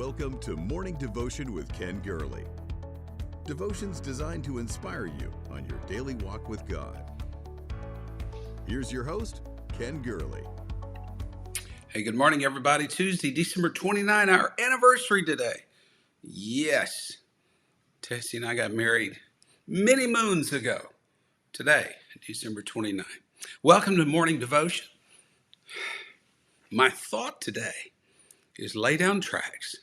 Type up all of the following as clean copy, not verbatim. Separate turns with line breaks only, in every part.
Welcome to Morning Devotion with Ken Gurley. Devotions designed to inspire you on your daily walk with God. Here's your host, Ken Gurley.
Hey, good morning, everybody. Tuesday, December 29, our anniversary today. Yes, Tessie and I got married many moons ago. Today, December 29. Welcome to Morning Devotion. My thought today is lay down tracks,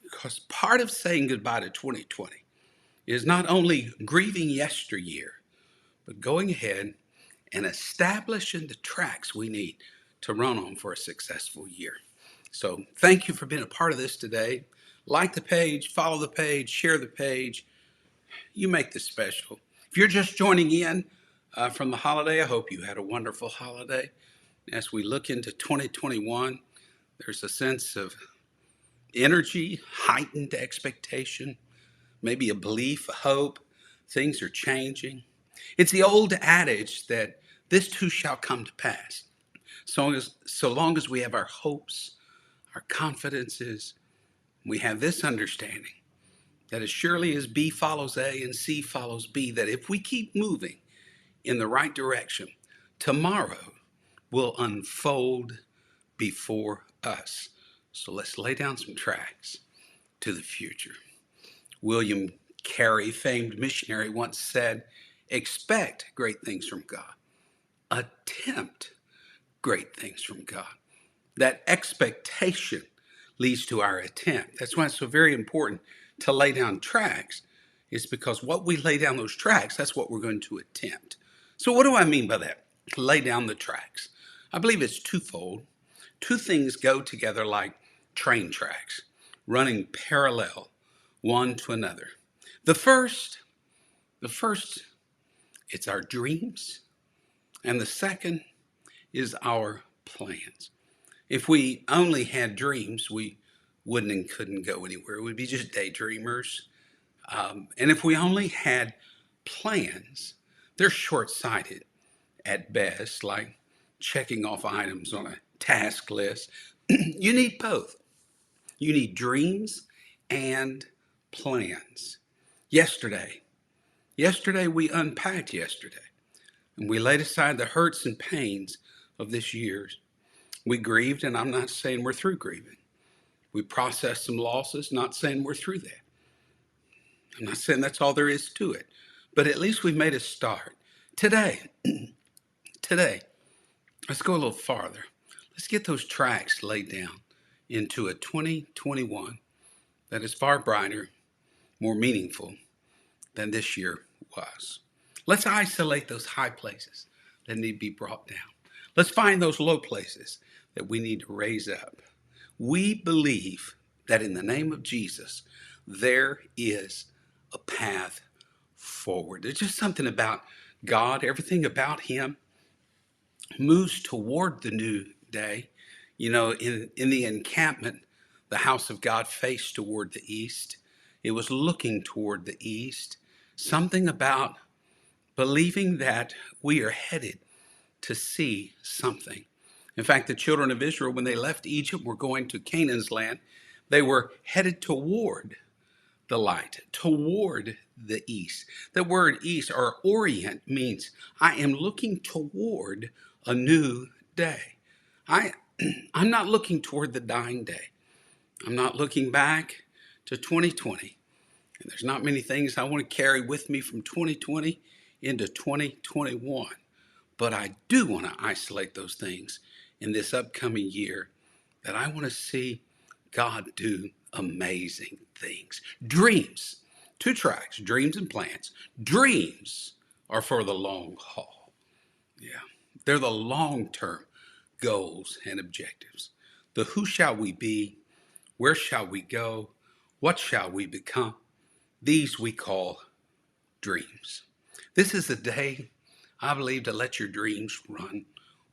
because part of saying goodbye to 2020 is not only grieving yesteryear, but going ahead and establishing the tracks we need to run on for a successful year. So thank you for being a part of this today. Like the page, follow the page, share the page. You make this special. If you're just joining in from the holiday, I hope you had a wonderful holiday. As we look into 2021, there's a sense of energy, heightened expectation, maybe a belief, a hope. Things are changing. It's the old adage that this too shall come to pass. So long as we have our hopes, our confidences, we have this understanding that as surely as B follows A and C follows B, that if we keep moving in the right direction, tomorrow will unfold before us. So let's lay down some tracks to the future. William Carey, famed missionary, once said, expect great things from God. Attempt great things from God. That expectation leads to our attempt. That's why it's so very important to lay down tracks. It's because what we lay down those tracks, that's what we're going to attempt. So what do I mean by that? Lay down the tracks. I believe it's twofold. Two things go together like train tracks, running parallel one to another. The first, it's our dreams. And the second is our plans. If we only had dreams, we wouldn't and couldn't go anywhere. We'd be just daydreamers. And if we only had plans, they're short-sighted at best, like checking off items on a task list. You need both. You need dreams and plans. Yesterday we unpacked yesterday, and we laid aside the hurts and pains of this year. We grieved, and I'm not saying we're through grieving. We processed some losses, not saying we're through that. I'm not saying that's all there is to it, but at least we've made a start. Today, let's go a little farther. Let's get those tracks laid down into a 2021 that is far brighter, more meaningful than this year was. Let's isolate those high places that need to be brought down. Let's find those low places that we need to raise up. We believe that in the name of Jesus, there is a path forward. There's just something about God, everything about Him moves toward the new day. You know, in the encampment, the house of God faced toward the east. It was looking toward the east. Something about believing that we are headed to see something. In fact, the children of Israel, when they left Egypt, were going to Canaan's land. They were headed toward the light, toward the east. The word east or orient means I am looking toward a new day. I'm not looking toward the dying day. I'm not looking back to 2020. And there's not many things I want to carry with me from 2020 into 2021. But I do want to isolate those things in this upcoming year that I want to see God do amazing things. Dreams, two tracks, dreams and plans. Dreams are for the long haul. Yeah, they're the long-term goals and objectives. The who shall we be? Where shall we go? What shall we become? These we call dreams. This is a day, I believe, to let your dreams run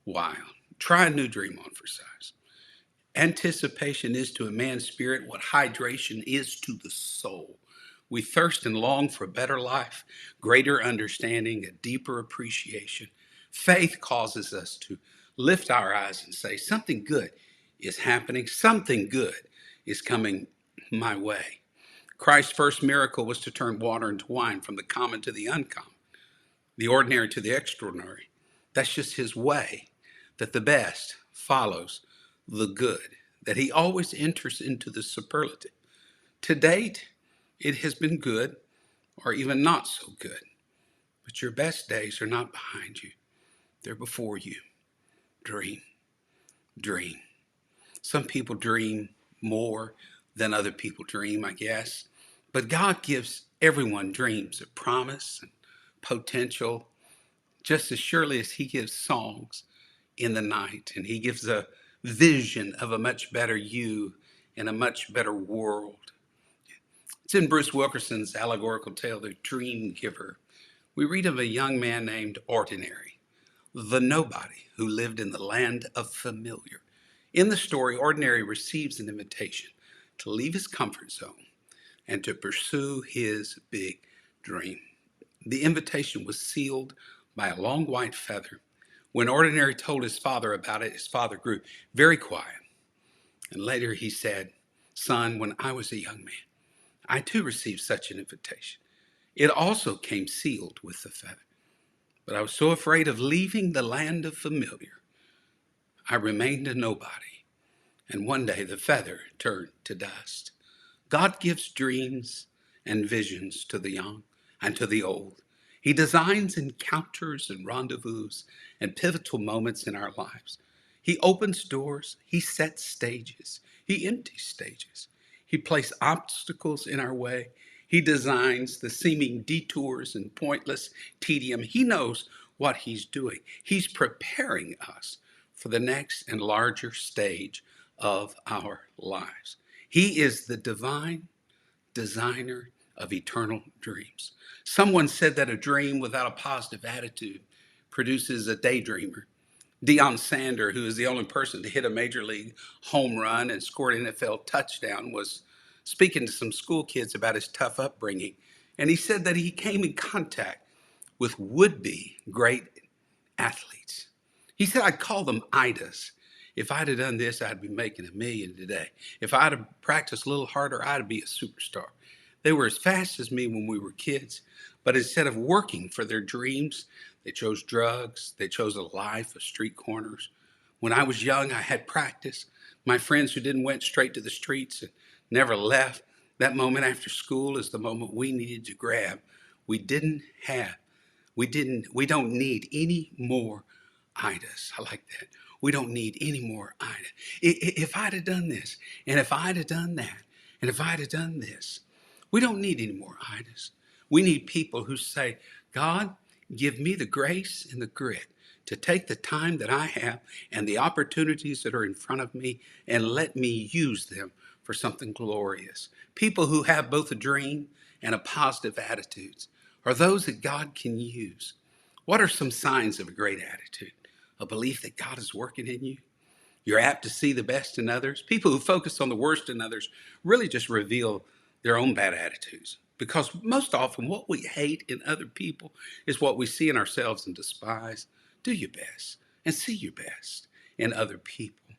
wild. Try a new dream on for size. Anticipation is to a man's spirit what hydration is to the soul. We thirst and long for a better life, greater understanding, a deeper appreciation. Faith causes us to lift our eyes and say, something good is happening. Something good is coming my way. Christ's first miracle was to turn water into wine, from the common to the uncommon, the ordinary to the extraordinary. That's just his way, that the best follows the good, that he always enters into the superlative. To date, it has been good or even not so good, but your best days are not behind you. They're before you. Dream, dream. Some people dream more than other people dream, I guess. But God gives everyone dreams of promise and potential, just as surely as he gives songs in the night, and he gives a vision of a much better you and a much better world. It's in Bruce Wilkerson's allegorical tale, The Dream Giver. We read of a young man named Ordinary, the nobody who lived in the land of familiar. In the story, Ordinary receives an invitation to leave his comfort zone and to pursue his big dream. The invitation was sealed by a long white feather. When Ordinary told his father about it, his father grew very quiet. And later he said, "Son, when I was a young man, I too received such an invitation. It also came sealed with the feather. But I was so afraid of leaving the land of familiar, I remained a nobody. And one day the feather turned to dust." God gives dreams and visions to the young and to the old. He designs encounters and rendezvous and pivotal moments in our lives. He opens doors. He sets stages. He empties stages. He places obstacles in our way. He designs the seeming detours and pointless tedium. He knows what he's doing. He's preparing us for the next and larger stage of our lives. He is the divine designer of eternal dreams. Someone said that a dream without a positive attitude produces a daydreamer. Deion Sanders, who is the only person to hit a major league home run and score an NFL touchdown, was speaking to some school kids about his tough upbringing. And he said that he came in contact with would-be great athletes. He said, "I'd call them idols. If I'd have done this, I'd be making $1 million today. If I'd have practiced a little harder, I'd be a superstar." They were as fast as me when we were kids, but instead of working for their dreams, they chose drugs. They chose a life of street corners. When I was young, I had practice. My friends who didn't went straight to the streets and never left, that moment after school is the moment we needed to grab. We don't need any more idols. I like that. We don't need any more idols. If I'd have done this, and if I'd have done that, and if I'd have done this, we don't need any more idols. We need people who say, "God, give me the grace and the grit to take the time that I have and the opportunities that are in front of me and let me use them for something glorious." People who have both a dream and a positive attitude are those that God can use. What are some signs of a great attitude? A belief that God is working in you. You're apt to see the best in others. People who focus on the worst in others really just reveal their own bad attitudes. Because most often what we hate in other people is what we see in ourselves and despise. Do your best and see your best in other people.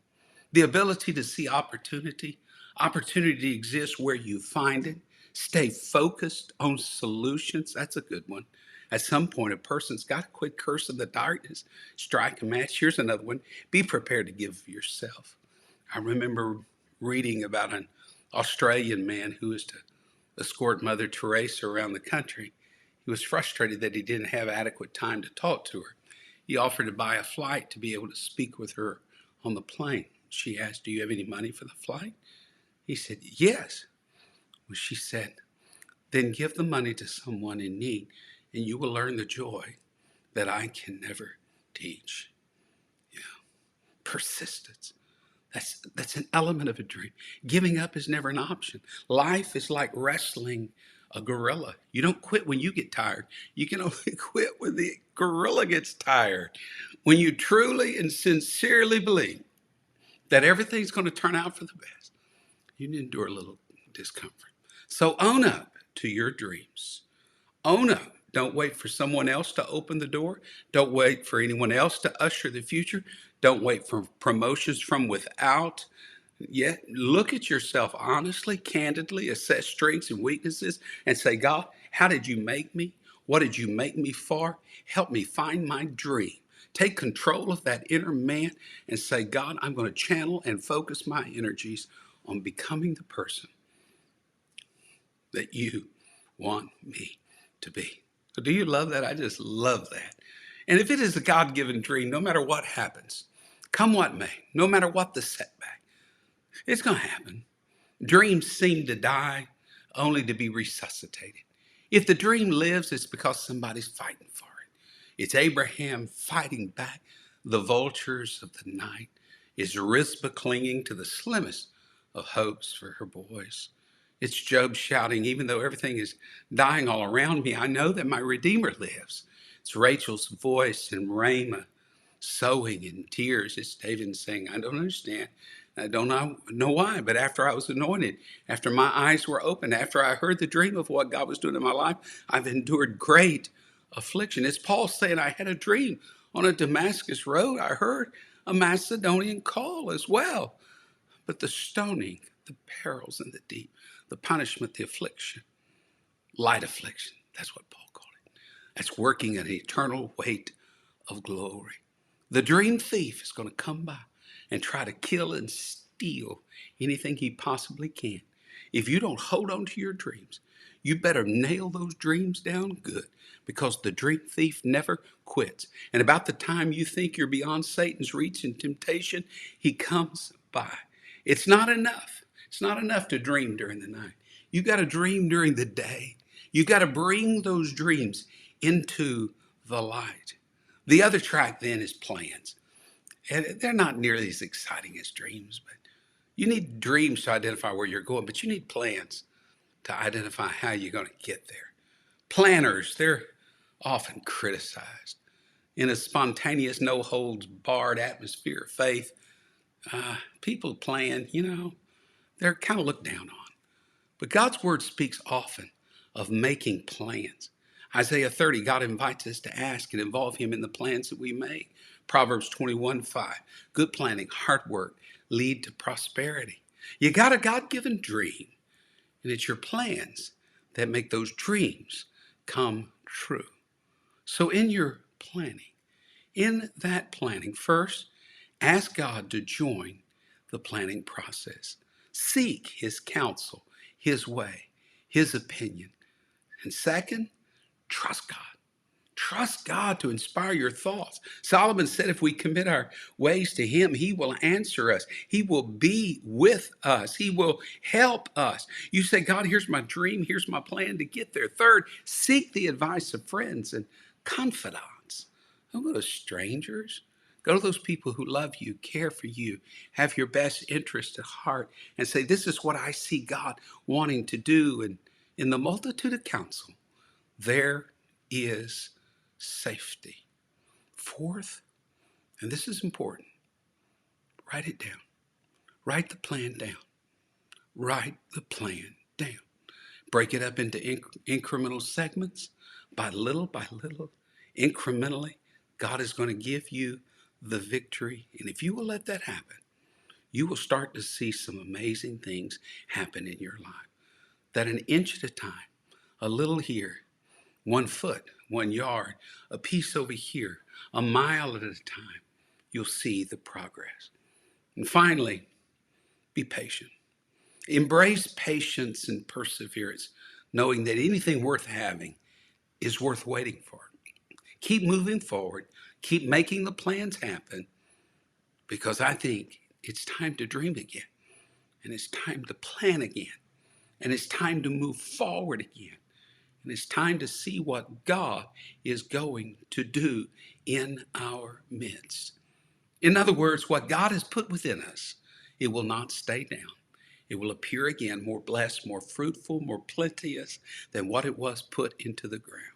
The ability to see opportunity. Opportunity exists where you find it. Stay focused on solutions. That's a good one. At some point, a person's got to quit cursing the darkness. Strike a match. Here's another one. Be prepared to give of yourself. I remember reading about an Australian man who was to escort Mother Teresa around the country. He was frustrated that he didn't have adequate time to talk to her. He offered to buy a flight to be able to speak with her on the plane. She asked, "Do you have any money for the flight?" He said, "Yes." Well, she said, "Then give the money to someone in need, and you will learn the joy that I can never teach." Yeah. Persistence. That's an element of a dream. Giving up is never an option. Life is like wrestling a gorilla. You don't quit when you get tired. You can only quit when the gorilla gets tired. When you truly and sincerely believe that everything's going to turn out for the best, you need to endure a little discomfort. So own up to your dreams. Own up. Don't wait for someone else to open the door. Don't wait for anyone else to usher the future. Don't wait for promotions from without. Yet look at yourself honestly, candidly, assess strengths and weaknesses, and say, God, how did you make me? What did you make me for? Help me find my dream. Take control of that inner man and say, God, I'm going to channel and focus my energies on becoming the person that you want me to be. So do you love that? I just love that. And if it is a God given dream, no matter what happens, come what may, no matter what the setback, it's going to happen. Dreams seem to die only to be resuscitated. If the dream lives, it's because somebody's fighting for it. It's Abraham fighting back the vultures of the night. It's Rizpah clinging to the slimmest of hopes for her boys. It's Job shouting, even though everything is dying all around me, I know that my Redeemer lives. It's Rachel's voice in Ramah sowing in tears. It's David saying, I don't understand. I don't know why, but after I was anointed, after my eyes were opened, after I heard the dream of what God was doing in my life, I've endured great affliction. It's Paul saying, I had a dream on a Damascus road. I heard a Macedonian call as well. But the stoning, the perils and the deep, the punishment, the affliction, light affliction, that's what Paul called it. That's working an eternal weight of glory. The dream thief is going to come by and try to kill and steal anything he possibly can. If you don't hold on to your dreams, you better nail those dreams down good, because the dream thief never quits. And about the time you think you're beyond Satan's reach and temptation, he comes by. It's not enough. It's not enough to dream during the night. You got to dream during the day. You got to bring those dreams into the light. The other track then is plans. And they're not nearly as exciting as dreams, but you need dreams to identify where you're going, but you need plans to identify how you're going to get there. Planners, they're often criticized. In a spontaneous, no holds barred atmosphere of faith, people plan, they're kind of looked down on. But God's word speaks often of making plans. Isaiah 30, God invites us to ask and involve him in the plans that we make. Proverbs 21:5, good planning, hard work lead to prosperity. You got a God-given dream, and it's your plans that make those dreams come true. So in your planning, in that planning, first, ask God to join the planning process. Seek his counsel, his way, his opinion. And second, trust God. Trust God to inspire your thoughts. Solomon said if we commit our ways to him, he will answer us. He will be with us. He will help us. You say, God, here's my dream. Here's my plan to get there. Third, seek the advice of friends and confidants. Don't go to strangers. Go to those people who love you, care for you, have your best interest at heart, and say, this is what I see God wanting to do. And in the multitude of counsel, there is safety. Fourth, and this is important, write it down. Write the plan down. Write the plan down. Break it up into incremental segments. By little, incrementally, God is going to give you the victory. And if you will let that happen, you will start to see some amazing things happen in your life. That an inch at a time, a little here, 1 foot, 1 yard, a piece over here, a mile at a time, you'll see the progress. And finally, be patient. Embrace patience and perseverance, knowing that anything worth having is worth waiting for. Keep moving forward. Keep making the plans happen, because I think it's time to dream again, and it's time to plan again, and it's time to move forward again. And it's time to see what God is going to do in our midst. In other words, what God has put within us, it will not stay down. It will appear again more blessed, more fruitful, more plenteous than what it was put into the ground.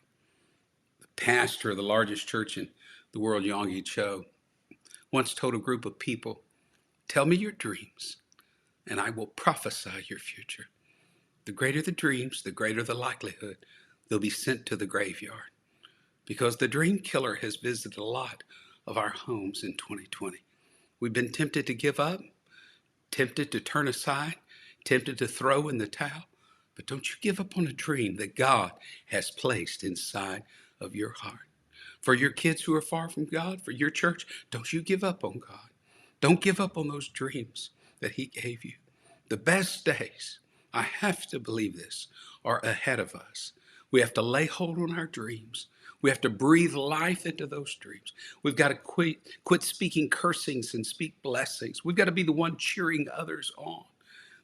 The pastor of the largest church in the world, Yonggi Cho, once told a group of people, tell me your dreams, and I will prophesy your future. The greater the dreams, the greater the likelihood they'll be sent to the graveyard, because the dream killer has visited a lot of our homes in 2020. We've been tempted to give up, tempted to turn aside, tempted to throw in the towel. But don't you give up on a dream that God has placed inside of your heart. For your kids who are far from God, for your church, don't you give up on God. Don't give up on those dreams that He gave you. The best days, I have to believe this, are ahead of us. We have to lay hold on our dreams. We have to breathe life into those dreams. We've got to quit speaking cursings and speak blessings. We've got to be the one cheering others on.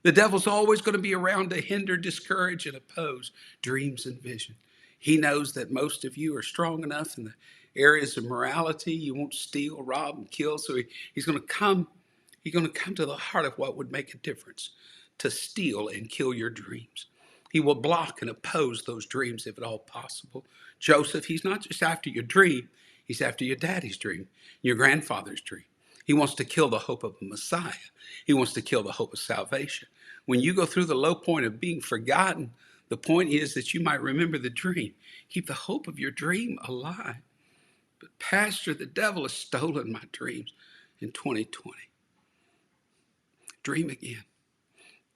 The devil's always going to be around to hinder, discourage, and oppose dreams and vision. He knows that most of you are strong enough in the areas of morality. You won't steal, rob, and kill. So he's going to come. He's going to come to the heart of what would make a difference, to steal and kill your dreams. He will block and oppose those dreams if at all possible. Joseph, he's not just after your dream. He's after your daddy's dream, your grandfather's dream. He wants to kill the hope of a Messiah. He wants to kill the hope of salvation. When you go through the low point of being forgotten, the point is that you might remember the dream. Keep the hope of your dream alive. But Pastor, the devil has stolen my dreams in 2020. Dream again.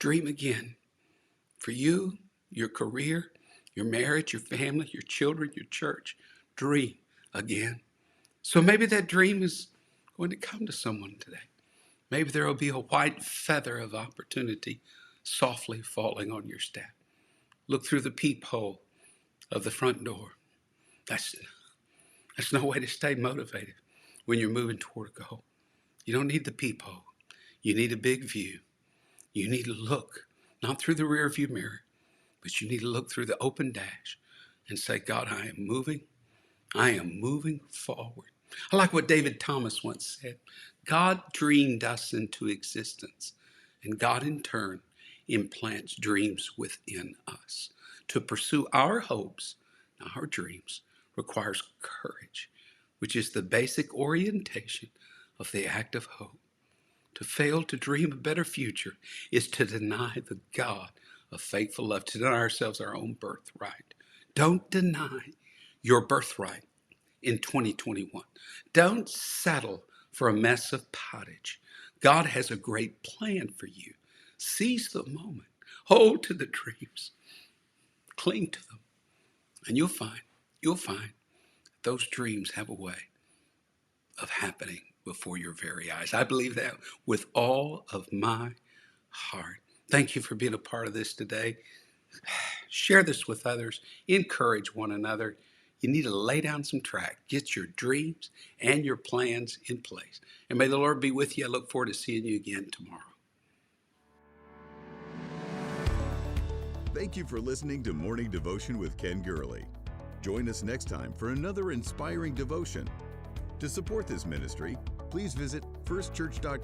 Dream again. For you, your career, your marriage, your family, your children, your church. Dream again. So maybe that dream is going to come to someone today. Maybe there will be a white feather of opportunity softly falling on your step. Look through the peephole of the front door. That's no way to stay motivated when you're moving toward a goal. You don't need the peephole. You need a big view. You need to look, not through the rear view mirror, but you need to look through the open dash and say, God, I am moving forward. I like what David Thomas once said. God dreamed us into existence, and God in turn implants dreams within us. To pursue our hopes, our dreams, requires courage, which is the basic orientation of the act of hope. To fail to dream a better future is to deny the God of faithful love, to deny ourselves our own birthright. Don't deny your birthright in 2021. Don't settle for a mess of pottage. God has a great plan for you. Seize the moment. Hold to the dreams. Cling to them. And you'll find those dreams have a way of happening before your very eyes. I believe that with all of my heart. Thank you for being a part of this today. Share this with others. Encourage one another. You need to lay down some track. Get your dreams and your plans in place. And may the Lord be with you. I look forward to seeing you again tomorrow.
Thank you for listening to Morning Devotion with Ken Gurley. Join us next time for another inspiring devotion. To support this ministry, please visit firstchurch.com.